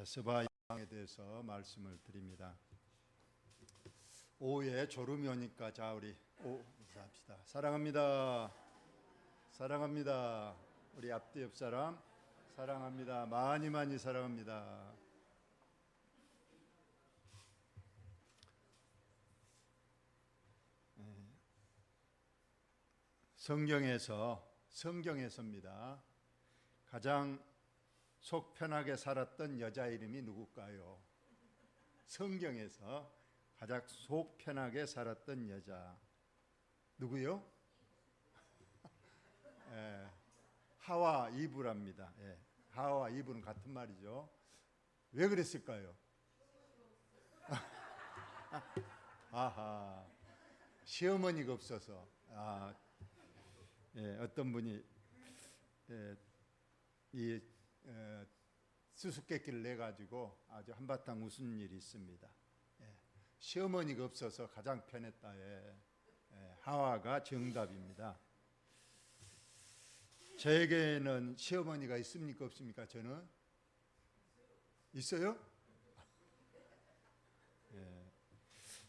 스바양에 대해서 말씀을 드립니다. 오후에 졸음이 오니까 자 우리 인사합시다. 사랑합니다. 사랑합니다. 우리 앞뒤 옆 사람 사랑합니다. 많이 많이 사랑합니다. 성경에서입니다. 가장 속 편하게 살았던 여자 이름이 누굴까요? 성경에서 가장 속 편하게 살았던 여자 누구요? 하와 이브랍니다. 하와 이브는 같은 말이죠. 왜 그랬을까요? 아하, 시어머니가 없어서. 어떤 분이 이 수수께끼를 내 가지고 아주 한바탕 웃은 일이 있습니다. 시어머니가 없어서 가장 편했다. 하와가 정답입니다. 저에게는 시어머니가 있습니까 없습니까? 저는 있어요?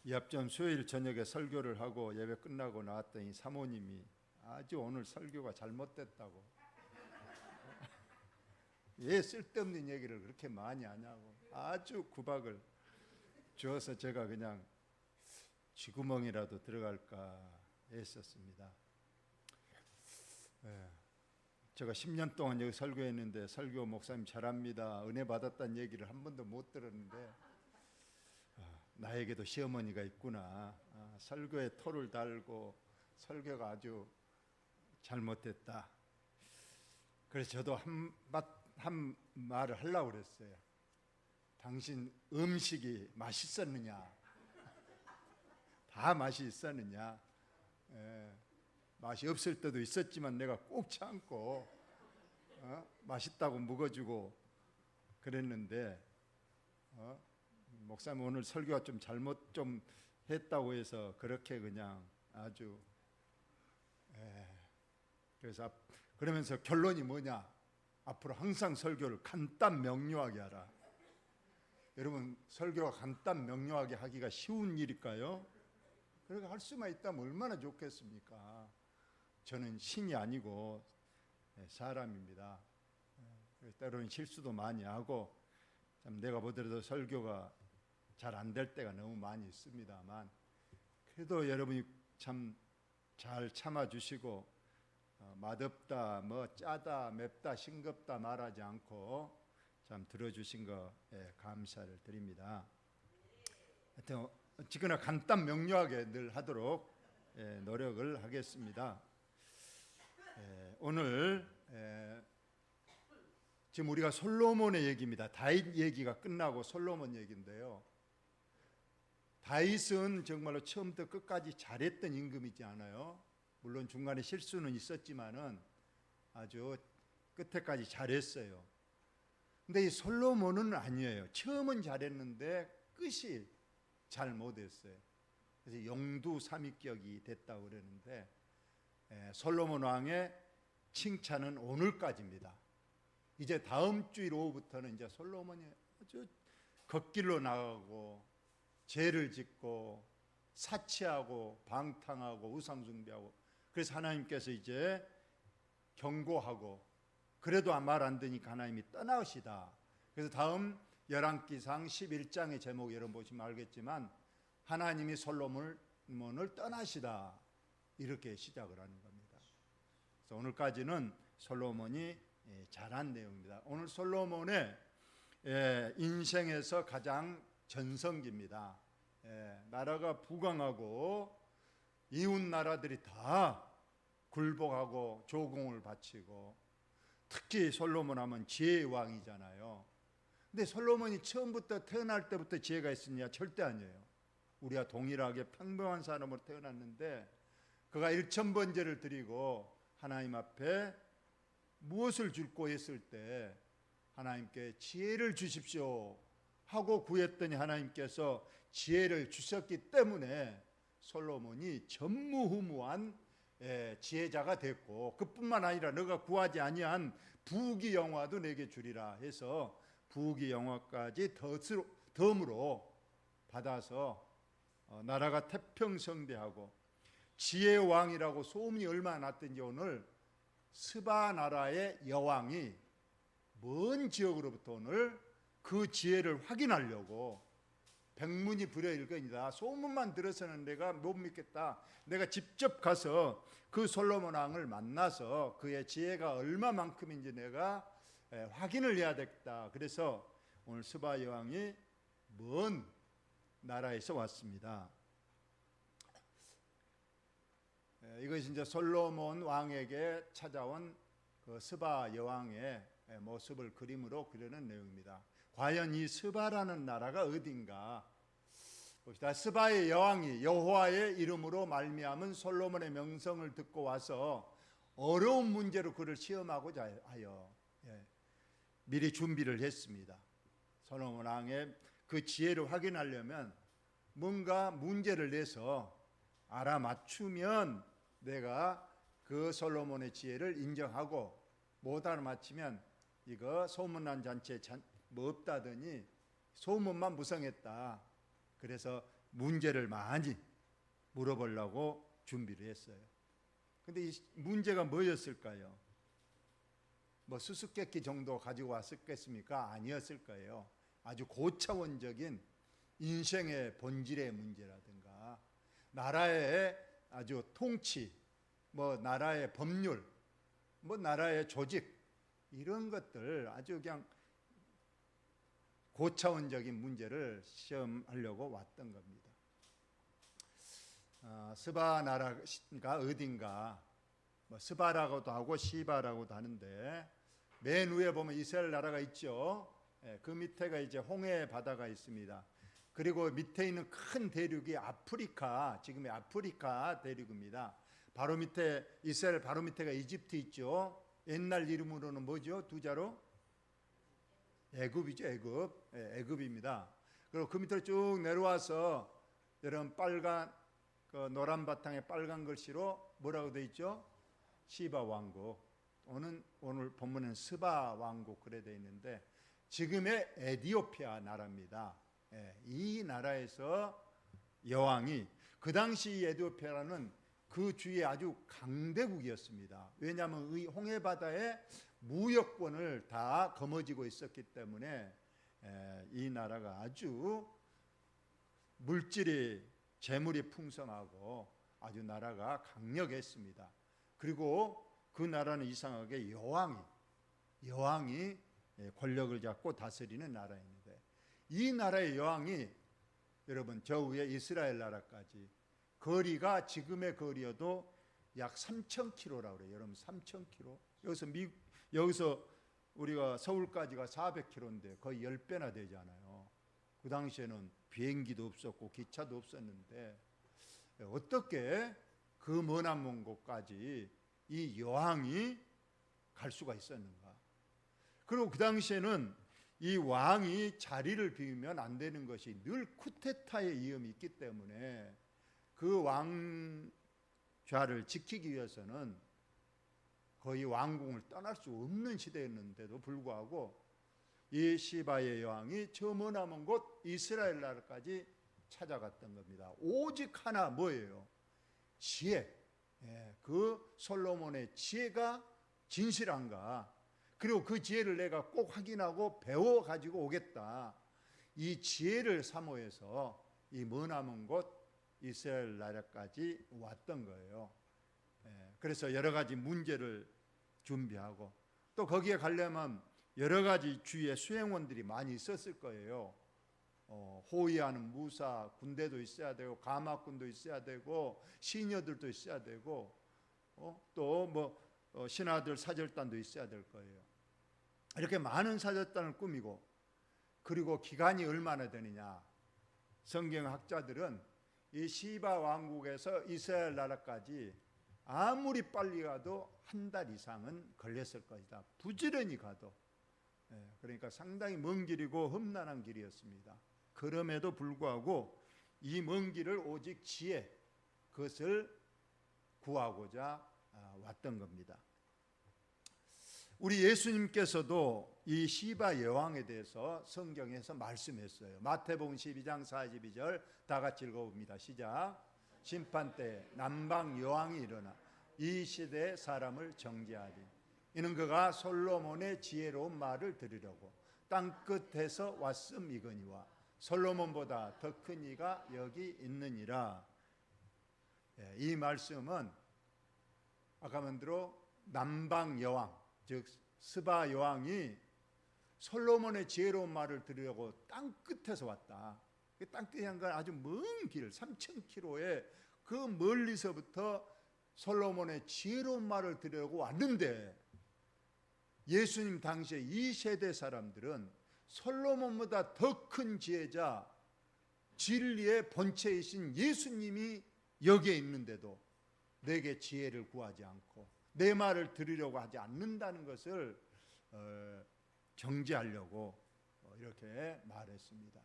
이 앞전 수요일 저녁에 설교를 하고 예배 끝나고 나왔더니 사모님이 아주 오늘 설교가 잘못됐다고, 왜 쓸데없는 얘기를 그렇게 많이 하냐고 아주 구박을 주어서 제가 그냥 쥐구멍이라도 들어갈까 했었습니다. 제가 10년 동안 여기 설교했는데 설교 목사님 잘합니다, 은혜 받았다는 얘기를 한 번도 못 들었는데 나에게도 시어머니가 있구나. 설교에 토를 달고 설교가 아주 잘못됐다. 그래서 저도 한 말을 하려고 그랬어요. 당신 음식이 맛있었느냐? 다 맛이 있었느냐? 맛이 없을 때도 있었지만 내가 꼭 참고 맛있다고 묵어주고 그랬는데 목사님 오늘 설교가 좀 잘못 좀 했다고 해서 그렇게 그냥 아주 그래서 그러면서 결론이 뭐냐? 앞으로 항상 설교를 간단 명료하게 하라. 여러분, 설교가 간단 명료하게 하기가 쉬운 일일까요? 그렇게 할 수만 있다면 얼마나 좋겠습니까? 저는 신이 아니고 사람입니다. 때로는 실수도 많이 하고 참 내가 보더라도 설교가 잘 안 될 때가 너무 많이 있습니다만 그래도 여러분이 참 잘 참아주시고 맛없다, 뭐 짜다, 맵다, 싱겁다 말하지 않고 참 들어주신 거 감사를 드립니다. 하여튼 어찌거나 간단 명료하게 늘 하도록 노력을 하겠습니다. 오늘 지금 우리가 솔로몬의 얘기입니다. 다윗 얘기가 끝나고 솔로몬 얘기인데요. 다윗은 정말로 처음부터 끝까지 잘했던 임금이지 않아요? 물론 중간에 실수는 있었지만은 아주 끝에까지 잘했어요. 근데 이 솔로몬은 아니에요. 처음은 잘했는데 끝이 잘 못했어요. 그래서 영두삼위격이 됐다고 그러는데 솔로몬 왕의 칭찬은 오늘까지입니다. 이제 다음 주일 오후부터는 이제 솔로몬이 아주 걷길로 나가고 죄를 짓고 사치하고 방탕하고 우상 숭배하고, 그래서 하나님께서 이제 경고하고 그래도 말 안 되니까 하나님이 떠나시다. 그래서 다음 열왕기상 11장의 제목 여러분 보시면 알겠지만 하나님이 솔로몬을 떠나시다 이렇게 시작을 하는 겁니다. 그래서 오늘까지는 솔로몬이 잘한 내용입니다. 오늘 솔로몬의 인생에서 가장 전성기입니다. 나라가 부강하고 이웃 나라들이 다 굴복하고 조공을 바치고, 특히 솔로몬 하면 지혜의 왕이잖아요. 근데 솔로몬이 처음부터 태어날 때부터 지혜가 있었냐? 절대 아니에요. 우리가 동일하게 평범한 사람으로 태어났는데 그가 1000번제를 드리고 하나님 앞에 무엇을 줄고 했을 때 하나님께 지혜를 주십시오 하고 구했더니 하나님께서 지혜를 주셨기 때문에 솔로몬이 전무후무한 지혜자가 됐고, 그뿐만 아니라 너가 구하지 아니한 부귀영화도 내게 주리라 해서 부귀 영화까지 덤으로 받아서 나라가 태평성대하고 지혜의 왕이라고 소문이 얼마나 났든지 오늘 스바 나라의 여왕이 먼 지역으로부터 오늘 그 지혜를 확인하려고 백문이 불여일견이다. 소문만 들어서는 내가 못 믿겠다. 내가 직접 가서 그 솔로몬 왕을 만나서 그의 지혜가 얼마만큼인지 내가 확인을 해야 되겠다. 그래서 오늘 스바 여왕이 먼 나라에서 왔습니다. 이것이 이제 솔로몬 왕에게 찾아온 그 스바 여왕의 모습을 그림으로 그리는 내용입니다. 과연 이 스바라는 나라가 어딘가 봅시다. 스바의 여왕이 여호와의 이름으로 말미암은 솔로몬의 명성을 듣고 와서 어려운 문제로 그를 시험하고자 하여 미리 준비를 했습니다. 솔로몬 왕의 그 지혜를 확인하려면 뭔가 문제를 내서 알아맞추면 내가 그 솔로몬의 지혜를 인정하고 못 알아맞히면 이거 소문난 잔치에 뭐 없다더니 소문만 무성했다. 그래서 문제를 많이 물어보려고 준비를 했어요. 근데 이 문제가 뭐였을까요? 뭐 수수께끼 정도 가지고 왔었겠습니까? 아니었을 거예요. 아주 고차원적인 인생의 본질의 문제라든가 나라의 아주 통치, 뭐 나라의 법률, 뭐 나라의 조직 이런 것들 아주 그냥 고차원적인 문제를 시험하려고 왔던 겁니다. 스바 나라가 어딘가 뭐 스바라고도 하고 시바라고도 하는데 맨 위에 보면 이스라엘 나라가 있죠. 그 밑에가 이제 홍해 바다가 있습니다. 그리고 밑에 있는 큰 대륙이 아프리카, 지금의 아프리카 대륙입니다. 바로 밑에 이스라엘 바로 밑에가 이집트 있죠. 옛날 이름으로는 뭐죠? 두 자로? 애굽이죠. 애굽. 애굽입니다. 그리고 그 밑으로 쭉 내려와서 여러분 빨간 그 노란 바탕에 빨간 글씨로 뭐라고 되어 있죠? 시바 왕국. 오늘 본문은 스바 왕국 그래 되어 있는데 지금의 에티오피아 나라입니다. 이 나라에서 여왕이 그 당시 에티오피아는 그 주위에 아주 강대국이었습니다. 왜냐하면 이 홍해 바다에 무역권을 다 거머쥐고 있었기 때문에 이 나라가 아주 물질이 재물이 풍성하고 아주 나라가 강력했습니다. 그리고 그 나라는 이상하게 여왕이 권력을 잡고 다스리는 나라인데 이 나라의 여왕이 여러분 저 위에 이스라엘 나라까지 거리가 지금의 거리여도 약 3,000km라고 그래요. 여러분 3,000km. 여기서 우리가 서울까지가 400km인데 거의 10배나 되잖아요. 그 당시에는 비행기도 없었고 기차도 없었는데 어떻게 그 머나먼 곳까지 이 여왕이 갈 수가 있었는가? 그리고 그 당시에는 이 왕이 자리를 비우면 안 되는 것이 늘 쿠데타의 위험이 있기 때문에 그 왕좌를 지키기 위해서는 거의 왕궁을 떠날 수 없는 시대였는데도 불구하고 이 시바의 여왕이 저 머나먼 곳 이스라엘 나라까지 찾아갔던 겁니다. 오직 하나 뭐예요? 지혜. 그 솔로몬의 지혜가 진실한가? 그리고 그 지혜를 내가 꼭 확인하고 배워 가지고 오겠다. 이 지혜를 사모해서 이 머나먼 곳 이스라엘 나라까지 왔던 거예요. 그래서 여러 가지 문제를 준비하고 또 거기에 가려면 여러 가지 주위에 수행원들이 많이 있었을 거예요. 호위하는 무사 군대도 있어야 되고 가마꾼도 있어야 되고 시녀들도 있어야 되고 또 뭐 신하들 사절단도 있어야 될 거예요. 이렇게 많은 사절단을 꾸미고 그리고 기간이 얼마나 되느냐? 성경학자들은 이 시바 왕국에서 이스라엘 나라까지 아무리 빨리 가도 한 달 이상은 걸렸을 것이다. 부지런히 가도. 그러니까 상당히 먼 길이고 험난한 길이었습니다. 그럼에도 불구하고 이 먼 길을 오직 지혜 그것을 구하고자 왔던 겁니다. 우리 예수님께서도 이 시바 여왕에 대해서 성경에서 말씀했어요. 마태복음 12장 42절 다 같이 읽어봅니다. 시작. 심판 때 남방 여왕이 일어나 이 시대의 사람을 정죄하리. 이는 그가 솔로몬의 지혜로운 말을 들으려고 땅 끝에서 왔음이거니와 솔로몬보다 더 큰 이가 여기 있느니라. 이 말씀은 아까 만대로 남방 여왕, 즉 스바 여왕이 솔로몬의 지혜로운 말을 들으려고 땅 끝에서 왔다. 땅 끝이 한 건 아주 먼 길, 3,000km의 그 멀리서부터 솔로몬의 지혜로운 말을 들으려고 왔는데, 예수님 당시에 이 세대 사람들은 솔로몬보다 더 큰 지혜자, 진리의 본체이신 예수님이 여기에 있는데도 내게 지혜를 구하지 않고 내 말을 들으려고 하지 않는다는 것을 정죄하려고 이렇게 말했습니다.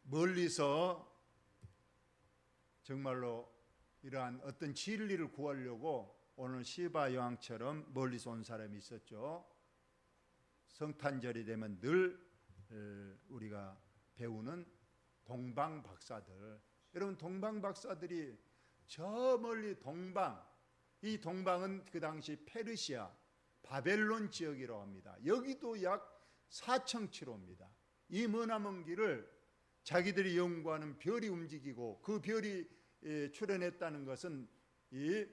멀리서 정말로 이러한 어떤 진리를 구하려고 오늘 시바 여왕처럼 멀리서 온 사람이 있었죠. 성탄절이 되면 늘 우리가 배우는 동방 박사들. 여러분, 동방 박사들이 저 멀리 동방, 이 동방은 그 당시 페르시아, 바벨론 지역이라고 합니다. 여기도 약 4,000km입니다. 이 머나먼 길을 자기들이 연구하는 별이 움직이고, 그 별이 출현했다는 것은 이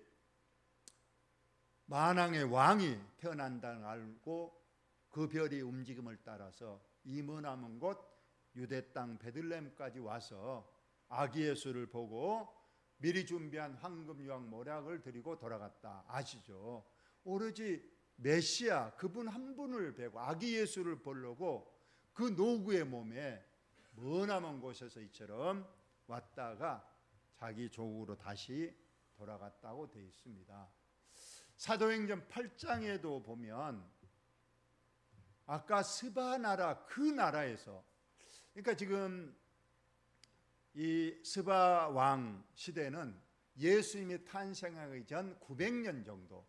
만왕의 왕이 태어난다는 걸 알고 그 별이 움직임을 따라서 이 머나먼 곳 유대 땅 베들레헴까지 와서 아기 예수를 보고 미리 준비한 황금 유황 모략을 드리고 돌아갔다. 아시죠? 오로지 메시아 그분 한 분을 뵈고 아기 예수를 보려고 그 노구의 몸에 머나먼 곳에서 이처럼 왔다가 자기 조국으로 다시 돌아갔다고 되어 있습니다. 사도행전 8장에도 보면 아까 스바 나라, 그 나라에서, 그러니까 지금 이 스바 왕 시대는 예수님이 탄생하기 전 900년 정도,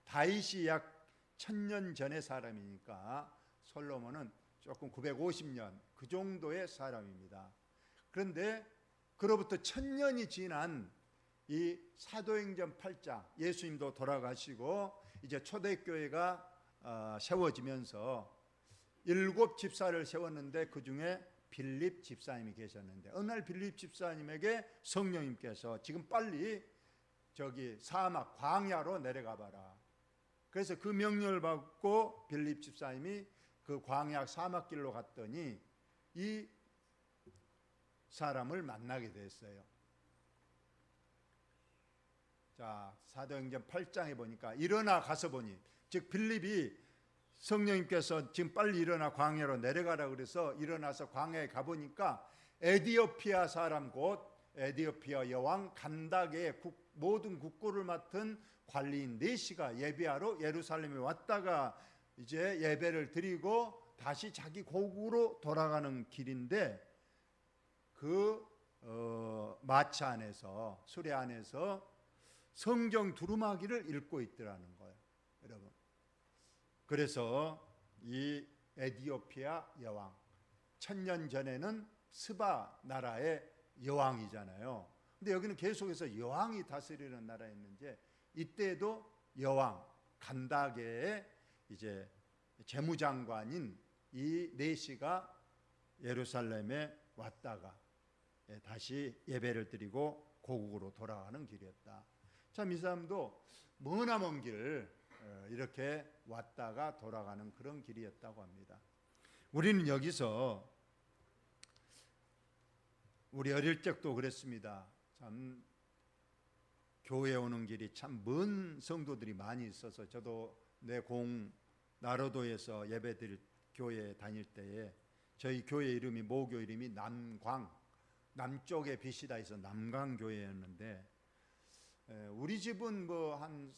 다윗이 약 1000년 전의 사람이니까 솔로몬은 조금 950년 그 정도의 사람입니다. 그런데 그로부터 1000년이 지난 이 사도행전 8장, 예수님도 돌아가시고 이제 초대교회가 세워지면서 7 집사를 세웠는데 그 중에 빌립 집사님이 계셨는데, 어느 날 빌립 집사님에게 성령님께서 지금 빨리 저기 사막 광야로 내려가 봐라. 그래서 그 명령을 받고 빌립 집사님이 그 광야 사막길로 갔더니 이 사람을 만나게 됐어요. 자, 사도행전 8장에 보니까 일어나 가서 보니, 즉 빌립이 성령님께서 지금 빨리 일어나 광야로 내려가라 그래서 일어나서 광야에 가보니까 에디오피아 사람 곧 에디오피아 여왕 간다게의 모든 국고를 맡은 관리인 네시가 예배하러 예루살렘에 왔다가 이제 예배를 드리고 다시 자기 고국으로 돌아가는 길인데, 그 마차 안에서, 수레 안에서 성경 두루마기를 읽고 있더라는 거예요, 여러분. 그래서 이 에디오피아 여왕, 1000년 전에는 스바 나라의 여왕이잖아요. 근데 여기는 계속해서 여왕이 다스리는 나라였는데, 이때도 여왕 간다게의 이제 재무장관인 이 네시가 예루살렘에 왔다가 다시 예배를 드리고 고국으로 돌아가는 길이었다. 참, 이 사람도 머나먼 길을 이렇게 왔다가 돌아가는 그런 길이었다고 합니다. 우리는 여기서 우리 어릴 적도 그랬습니다. 참 교회 오는 길이 참 먼 성도들이 많이 있어서, 저도 내 나로도에서 예배드릴 교회에 다닐 때에 저희 교회 이름이, 모교 이름이 남광, 남쪽에 빛이 다 있어 남광교회였는데, 우리 집은 뭐 한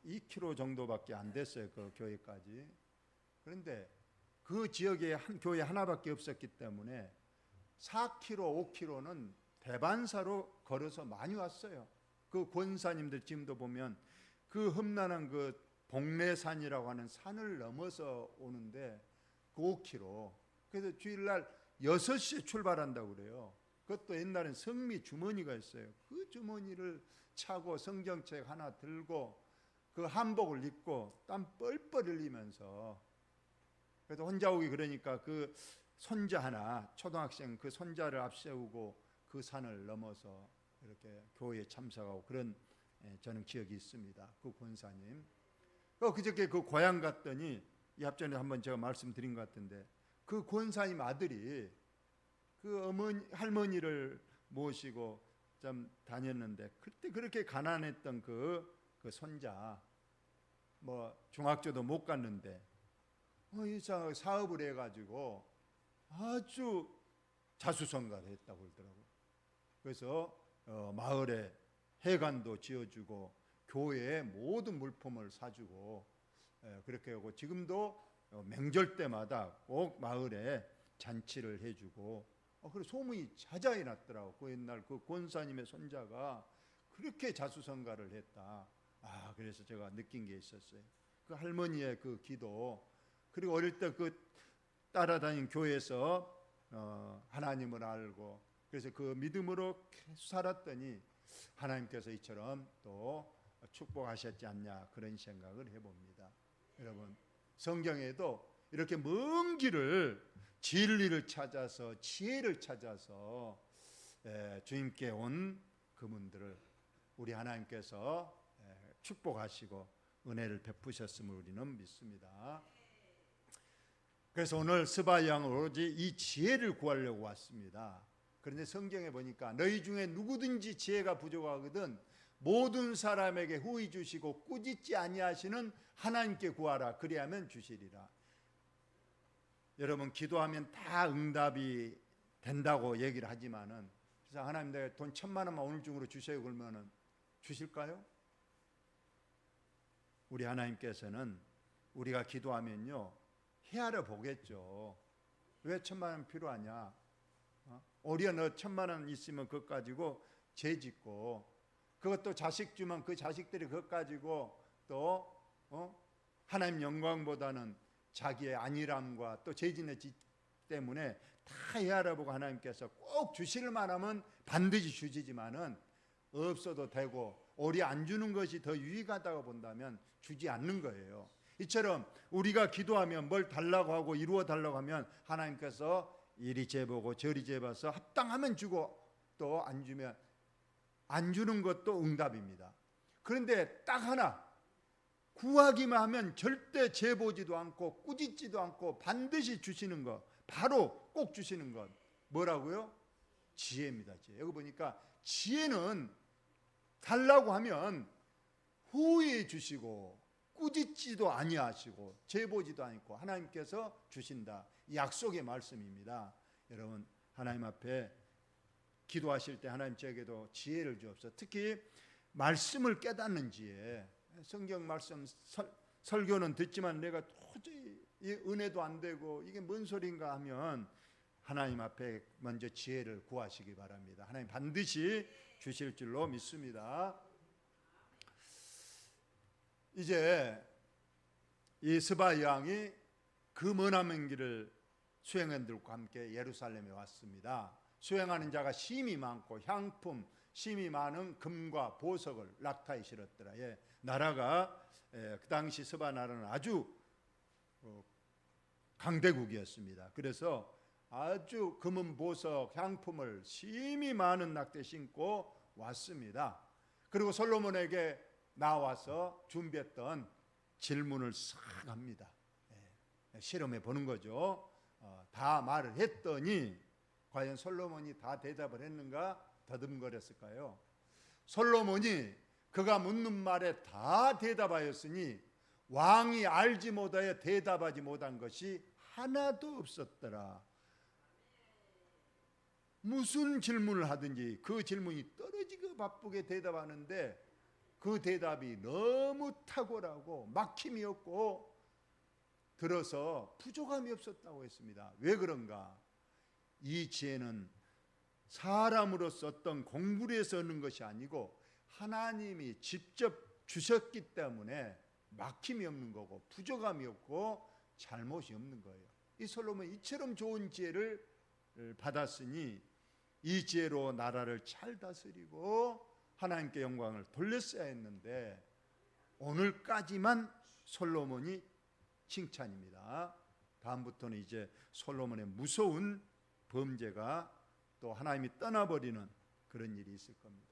2km 정도밖에 안 됐어요, 그 교회까지. 그런데 그 지역에 한 교회 하나밖에 없었기 때문에 4km, 5km는 대반사로 걸어서 많이 왔어요. 그 권사님들 지금도 보면 그 험난한 그 복례산이라고 하는 산을 넘어서 오는데 그 5km. 그래서 주일날 6시에 출발한다고 그래요. 그것도 옛날엔 성미 주머니가 있어요. 그 주머니를 차고 성경책 하나 들고 그 한복을 입고 땀 뻘뻘 흘리면서, 그래도 혼자 오기 그러니까 그 손자 하나, 초등학생 그 손자를 앞세우고 그 산을 넘어서 이렇게 교회에 참석하고 그런 저는 기억이 있습니다. 그 권사님. 그저께 그 고향 갔더니 이 앞전에 한번 제가 말씀드린 것 같은데 그 권사님 아들이 그 어머니 할머니를 모시고 좀 다녔는데 그때 그렇게 가난했던 그 손자 뭐 중학교도 못 갔는데 이 사업을 해가지고 아주 자수성가를 했다고 그러더라고요. 그래서 마을에 회관도 지어주고 교회에 모든 물품을 사주고 그렇게 하고 지금도 명절 때마다 꼭 마을에 잔치를 해주고 그리고 소문이 자자히 났더라고. 그 옛날 그 권사님의 손자가 그렇게 자수성가를 했다. 그래서 제가 느낀 게 있었어요. 그 할머니의 그 기도, 그리고 어릴 때 그 따라다닌 교회에서 하나님을 알고 그래서 그 믿음으로 계속 살았더니 하나님께서 이처럼 또 축복하셨지 않냐 그런 생각을 해봅니다. 여러분 성경에도 이렇게 먼 길을 진리를 찾아서 지혜를 찾아서 주님께 온 그분들을 우리 하나님께서 축복하시고 은혜를 베푸셨음을 우리는 믿습니다. 그래서 오늘 스바야 왕은 오로지 이 지혜를 구하려고 왔습니다. 그런데 성경에 보니까 너희 중에 누구든지 지혜가 부족하거든 모든 사람에게 후히 주시고 꾸짖지 아니하시는 하나님께 구하라 그리하면 주시리라. 여러분 기도하면 다 응답이 된다고 얘기를 하지만은 그래서 하나님 내가 돈 1,000만 원만 오늘 중으로 주세요 그러면은 주실까요? 우리 하나님께서는 우리가 기도하면요 헤아려 보겠죠. 왜 1,000만 원 필요하냐? 오히려 너 1,000만 원 있으면 그것 가지고 죄 짓고 그것도 자식 주면 그 자식들이 그것 가지고 또 하나님 영광보다는 자기의 안일함과 또 죄 짓는 짓 때문에 다 헤아려보고 하나님께서 꼭 주실 만하면 반드시 주시지만은 없어도 되고 오히려 안 주는 것이 더 유익하다고 본다면 주지 않는 거예요. 이처럼 우리가 기도하면 뭘 달라고 하고 이루어 달라고 하면 하나님께서 이리 재보고 저리 재봐서 합당하면 주고 또 안 주면 안 주는 것도 응답입니다. 그런데 딱 하나 구하기만 하면 절대 재보지도 않고 꾸짖지도 않고 반드시 주시는 것, 바로 꼭 주시는 것 뭐라고요? 지혜입니다. 지혜. 여기 보니까 지혜는 달라고 하면 후히 주시고 꾸짖지도 아니하시고 재보지도 않고 하나님께서 주신다. 약속의 말씀입니다. 여러분 하나님 앞에 기도하실 때 하나님 저에게도 지혜를 주옵소서. 특히 말씀을 깨닫는 지혜. 성경 말씀 설교는 듣지만 내가 도저히 이 은혜도 안 되고 이게 뭔 소린가 하면 하나님 앞에 먼저 지혜를 구하시기 바랍니다. 하나님 반드시 주실 줄로 믿습니다. 이제 이 스바 왕이 그 머나먼 길을 수행원들과 함께 예루살렘에 왔습니다. 수행하는 자가 심이 많고 향품 심이 많은 금과 보석을 락타에 실었더라. 나라가 그 당시 스바 나라는 아주 강대국이었습니다. 그래서 아주 금은 보석 향품을 심이 많은 낙타에 신고 왔습니다. 그리고 솔로몬에게 나와서 준비했던 질문을 싹 합니다. 실험해 보는 거죠. 다 말을 했더니 과연 솔로몬이 다 대답을 했는가 더듬거렸을까요? 솔로몬이 그가 묻는 말에 다 대답하였으니 왕이 알지 못하여 대답하지 못한 것이 하나도 없었더라. 무슨 질문을 하든지 그 질문이 떨어지고 바쁘게 대답하는데 그 대답이 너무 탁월하고 막힘이 없고 들어서 부족함이 없었다고 했습니다. 왜 그런가? 이 지혜는 사람으로서 어떤 공부를 해서 얻는 것이 아니고 하나님이 직접 주셨기 때문에 막힘이 없는 거고 부족함이 없고 잘못이 없는 거예요. 이 솔로몬이 이처럼 좋은 지혜를 받았으니 이 지혜로 나라를 잘 다스리고 하나님께 영광을 돌렸어야 했는데 오늘까지만 솔로몬이 칭찬입니다. 다음부터는 이제 솔로몬의 무서운 범죄가 또 하나님이 떠나버리는 그런 일이 있을 겁니다.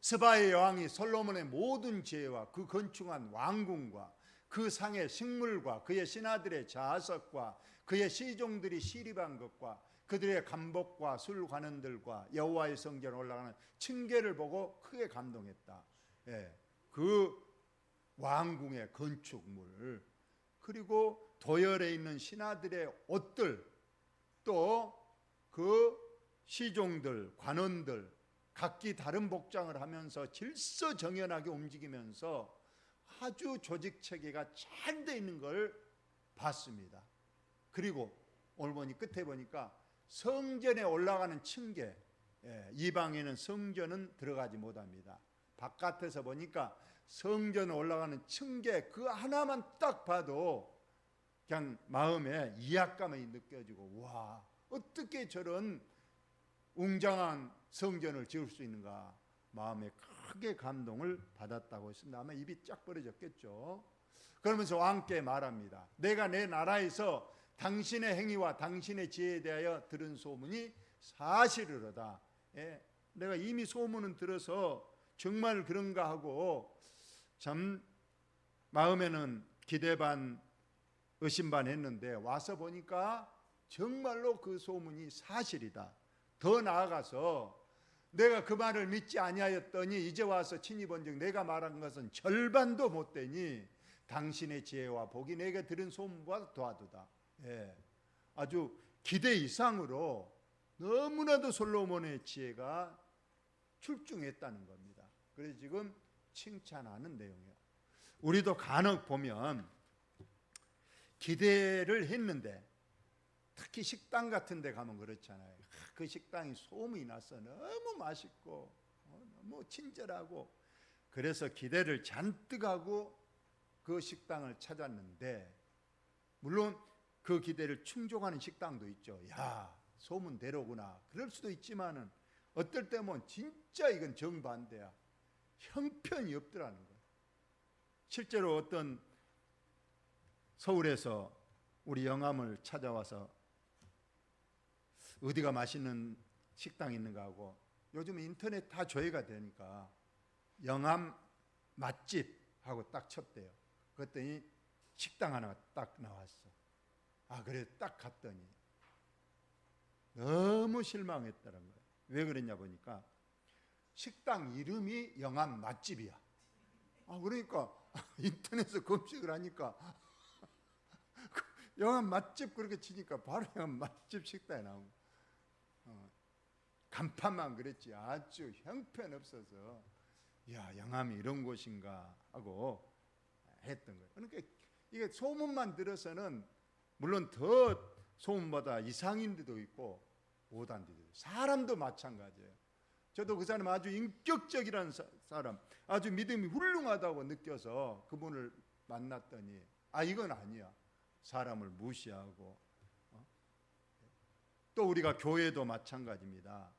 스바의 여왕이 솔로몬의 모든 지혜와 그 건축한 왕궁과 그 상의 식물과 그의 신하들의 자석과 그의 시종들이 시립한 것과 그들의 간복과 술관원들과 여호와의 성전에 올라가는 층계를 보고 크게 감동했다. 그 왕궁의 건축물, 그리고 도열에 있는 신하들의 옷들, 또 그 시종들, 관원들 각기 다른 복장을 하면서 질서정연하게 움직이면서 아주 조직 체계가 잘 돼 있는 걸 봤습니다. 그리고 오늘 보니 끝에 보니까 성전에 올라가는 층계, 이방에는 성전은 들어가지 못합니다. 바깥에서 보니까 성전에 올라가는 층계 그 하나만 딱 봐도 그냥 마음에 이악감이 느껴지고, 와, 어떻게 저런 웅장한 성전을 지을 수 있는가, 마음에 크게 감동을 받았다고 했습니다. 아마 입이 쫙 벌어졌겠죠. 그러면서 왕께 말합니다. 내가 내 나라에서 당신의 행위와 당신의 지혜에 대하여 들은 소문이 사실이로다. 내가 이미 소문은 들어서 정말 그런가 하고 참 마음에는 기대 반 의심 반 했는데 와서 보니까 정말로 그 소문이 사실이다. 더 나아가서 내가 그 말을 믿지 아니하였더니 이제 와서 친히 본즉 내가 말한 것은 절반도 못 되니 당신의 지혜와 복이 내게 들은 소문보다 더하도다. 아주 기대 이상으로 너무나도 솔로몬의 지혜가 출중했다는 겁니다. 그래서 지금 칭찬하는 내용이에요. 우리도 간혹 보면 기대를 했는데 특히 식당 같은 데 가면 그렇잖아요. 그 식당이 소문이 나서 너무 맛있고 너무 친절하고 그래서 기대를 잔뜩 하고 그 식당을 찾았는데 물론 그 기대를 충족하는 식당도 있죠. 야, 소문대로구나. 그럴 수도 있지만은 어떨 때면 진짜 이건 정반대야. 형편이 없더라는 거예요. 실제로 어떤 서울에서 우리 영암을 찾아와서 어디가 맛있는 식당이 있는가 하고 요즘 인터넷 다 조회가 되니까 영암 맛집 하고 딱 쳤대요. 그랬더니 식당 하나가 딱 나왔어. 아, 그래 딱 갔더니 너무 실망했다는 거예요. 왜 그랬냐 보니까 식당 이름이 영암 맛집이야. 아, 그러니까 인터넷에서 검색을 하니까 영암 맛집 그렇게 치니까 바로 영암 맛집 식당에 나온 거야. 간판만 그랬지 아주 형편없어서 야, 영암이 이런 곳인가 하고 했던 거예요. 그러니까 이게 소문만 들어서는 물론 더 소문보다 이상인 데도 있고 못한 데도 있고 사람도 마찬가지예요. 저도 그 사람 아주 인격적이라는 사람, 아주 믿음이 훌륭하다고 느껴서 그분을 만났더니 아, 이건 아니야. 사람을 무시하고 또 우리가 교회도 마찬가지입니다.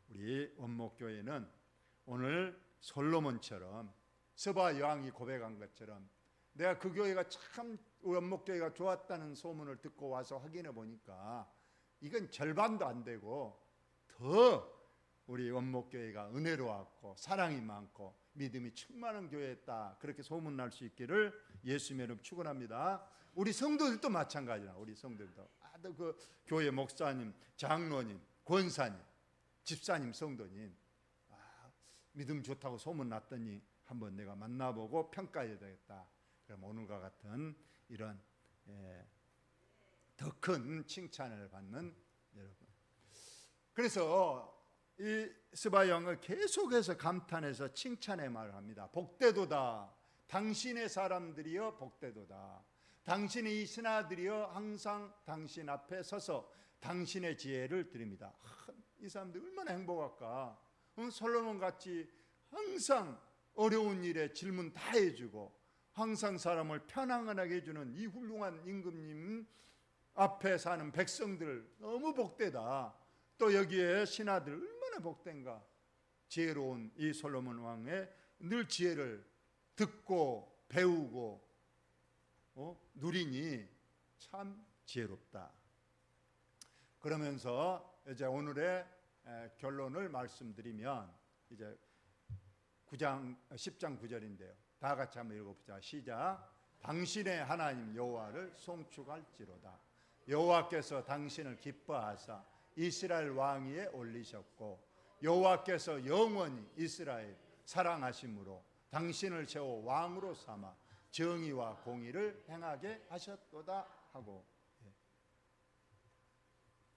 우리 원목교회는 오늘 솔로몬처럼 스바 여왕이 고백한 것처럼 내가 그 교회가 참 원목교회가 좋았다는 소문을 듣고 와서 확인해 보니까 이건 절반도 안 되고 더 우리 원목교회가 은혜로웠고 사랑이 많고 믿음이 충만한 교회였다. 그렇게 소문날 수 있기를 예수님의 이름으로 축원합니다. 우리 성도들도 마찬가지나 우리 성도들도 그 교회 목사님, 장로님, 권사님, 집사님, 성도님 믿음 좋다고 소문 났더니 한번 내가 만나보고 평가해야 되겠다. 그럼 오늘과 같은 이런 더 큰 칭찬을 받는 여러분. 그래서 이 스바 왕을 계속해서 감탄해서 칭찬의 말을 합니다. 복되도다. 당신의 사람들이여 복되도다. 당신의 이 신하들이여 항상 당신 앞에 서서 당신의 지혜를 드립니다. 이 사람들 얼마나 행복할까. 솔로몬 같이 항상 어려운 일에 질문 다 해주고 항상 사람을 편안하게 해주는 이 훌륭한 임금님 앞에 사는 백성들 너무 복되다. 또 여기에 신하들 얼마나 복된가. 지혜로운 이 솔로몬 왕의 늘 지혜를 듣고 배우고 누리니 참 지혜롭다. 그러면서 이제 오늘의 결론을 말씀드리면 이제 10장 9절인데요. 다 같이 한번 읽어보자. 시작. 당신의 하나님 여호와를 송축할지로다. 여호와께서 당신을 기뻐하사 이스라엘 왕위에 올리셨고 여호와께서 영원히 이스라엘 사랑하심으로 당신을 세워 왕으로 삼아 정의와 공의를 행하게 하셨도다 하고.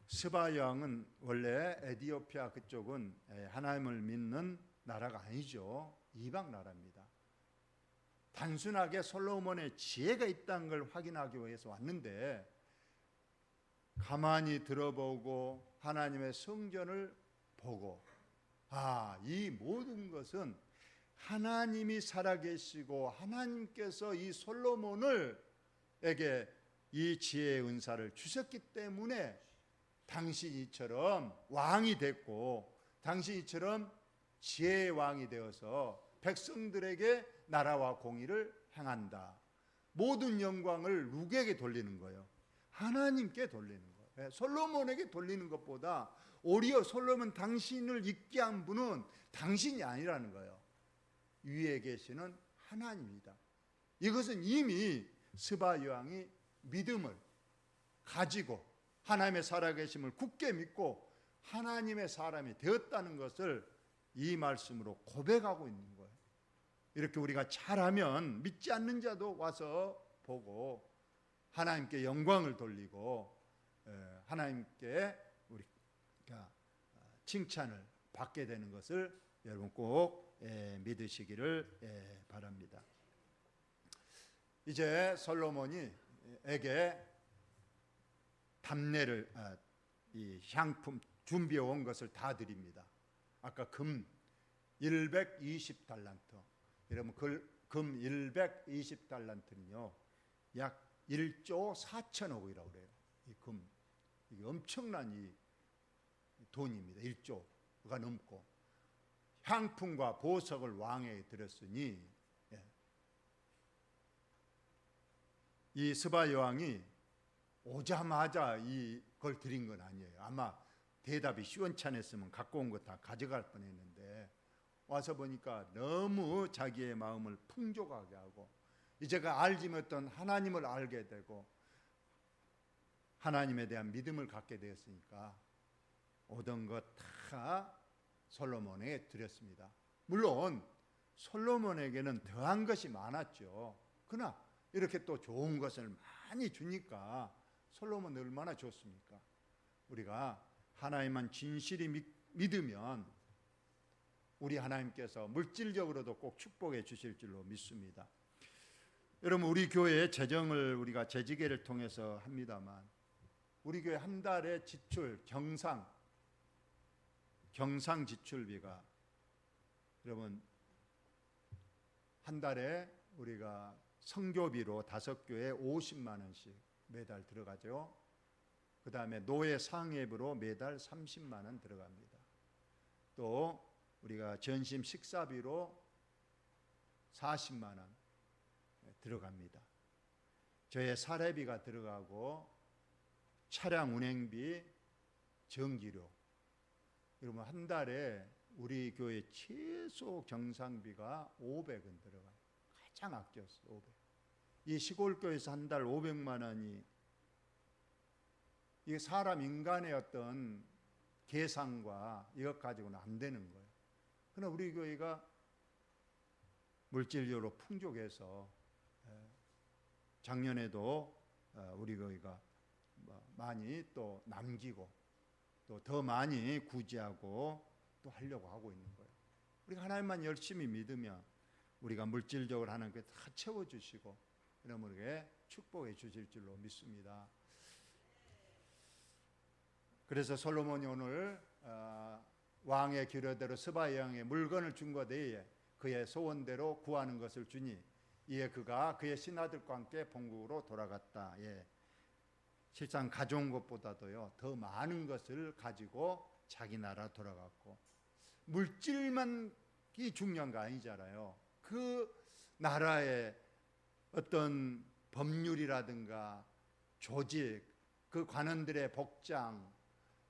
스바 여왕은 원래 에티오피아 그쪽은 하나님을 믿는 나라가 아니죠. 이방 나라입니다. 단순하게 솔로몬의 지혜가 있다는 걸 확인하기 위해서 왔는데 가만히 들어보고 하나님의 성전을 보고 이 모든 것은 하나님이 살아계시고 하나님께서 이 솔로몬에게 이 지혜의 은사를 주셨기 때문에 당신이처럼 왕이 됐고 당신이처럼 지혜의 왕이 되어서 백성들에게 나라와 공의를 행한다. 모든 영광을 누구에게 돌리는 거예요? 하나님께 돌리는 거예요. 솔로몬에게 돌리는 것보다 오히려 솔로몬 당신을 있게 한 분은 당신이 아니라는 거예요. 위에 계시는 하나님이다. 이것은 이미 스바 여왕이 믿음을 가지고 하나님의 살아계심을 굳게 믿고 하나님의 사람이 되었다는 것을 이 말씀으로 고백하고 있는 거예요. 이렇게 우리가 잘하면 믿지 않는 자도 와서 보고 하나님께 영광을 돌리고 하나님께 우리가 칭찬을 받게 되는 것을 여러분 꼭 믿으시기를 바랍니다. 이제 솔로몬에게 담례를 이 향품 준비해 온 것을 다 드립니다. 아까 금 120달란트. 여러분 금 120달란트는요 약 1조 4천억이라고 그래요. 이 금 이게 엄청난 이 돈입니다. 1조가 넘고 향품과 보석을 왕에게 드렸으니 이 스바 여왕이 오자마자 이걸 드린 건 아니에요. 아마 대답이 시원찮았으면 갖고 온 거 다 가져갈 뻔했는데 와서 보니까 너무 자기의 마음을 풍족하게 하고 이제가 알지 못했던 하나님을 알게 되고 하나님에 대한 믿음을 갖게 되었으니까 오던 것 다 솔로몬에게 드렸습니다. 물론 솔로몬에게는 더한 것이 많았죠. 그러나 이렇게 또 좋은 것을 많이 주니까 솔로몬 얼마나 좋습니까? 우리가 하나님만 진실히 믿으면 우리 하나님께서 물질적으로도 꼭 축복해 주실 줄로 믿습니다. 여러분 우리 교회의 재정을 우리가 재지계를 통해서 합니다만 우리 교회 한 달에 지출 경상 지출비가 여러분 한 달에 우리가 성교비로 5교회 50만 원씩 매달 들어가죠. 그 다음에 노예 상회비로 매달 30만 원 들어갑니다. 또 우리가 전심 식사비로 40만 원 들어갑니다. 저의 사례비가 들어가고 차량 운행비, 전기료. 여러분 한 달에 우리 교회 최소 경상비가 500원 들어가요. 가장 아꼈어요. 500. 이 시골 교회에서 한 달 500만 원이 이게 사람 인간의 어떤 계산과 이것 가지고는 안 되는 거예요. 그러나 우리 교회가 물질적으로 풍족해서 작년에도 우리 교회가 많이 또 남기고 또 더 많이 구제하고 또 하려고 하고 있는 거예요. 우리가 하나님만 열심히 믿으면 우리가 물질적으로 하나님께 다 채워주시고 여러분에게 축복해 주실 줄로 믿습니다. 그래서 솔로몬이 오늘 왕의 기료대로 스바 여왕의 물건을 준 것 외에 그의 소원대로 구하는 것을 주니 이에 그가 그의 신하들과 함께 본국으로 돌아갔다. 예. 실상 가져온 것보다도요 더 많은 것을 가지고 자기 나라 돌아갔고, 물질만이 중요한 거 아니잖아요. 그 나라의 어떤 법률이라든가 조직, 그 관원들의 복장,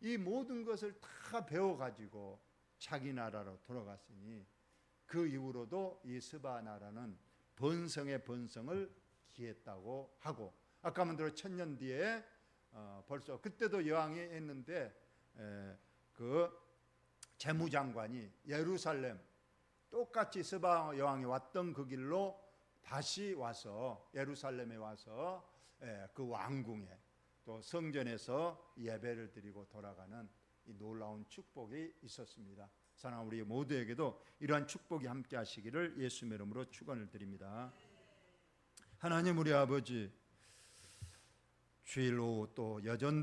이 모든 것을 다 배워가지고 자기 나라로 돌아갔으니 그 이후로도 이 스바 나라는 번성의 번성을 기했다고 하고, 아까 말대로 1000년 뒤에 벌써 그때도 여왕이 했는데 그 재무장관이 예루살렘 똑같이 스바 여왕이 왔던 그 길로 다시 와서 예루살렘에 와서 그 왕궁에 또 성전에서 예배를 드리고 돌아가는 이 놀라운 축복이 있었습니다. 사랑하는 우리 모두에게도 이러한 축복이 함께 하시기를 예수의 이름으로 축원을 드립니다. 하나님 우리 아버지, 주일 오후 또 여전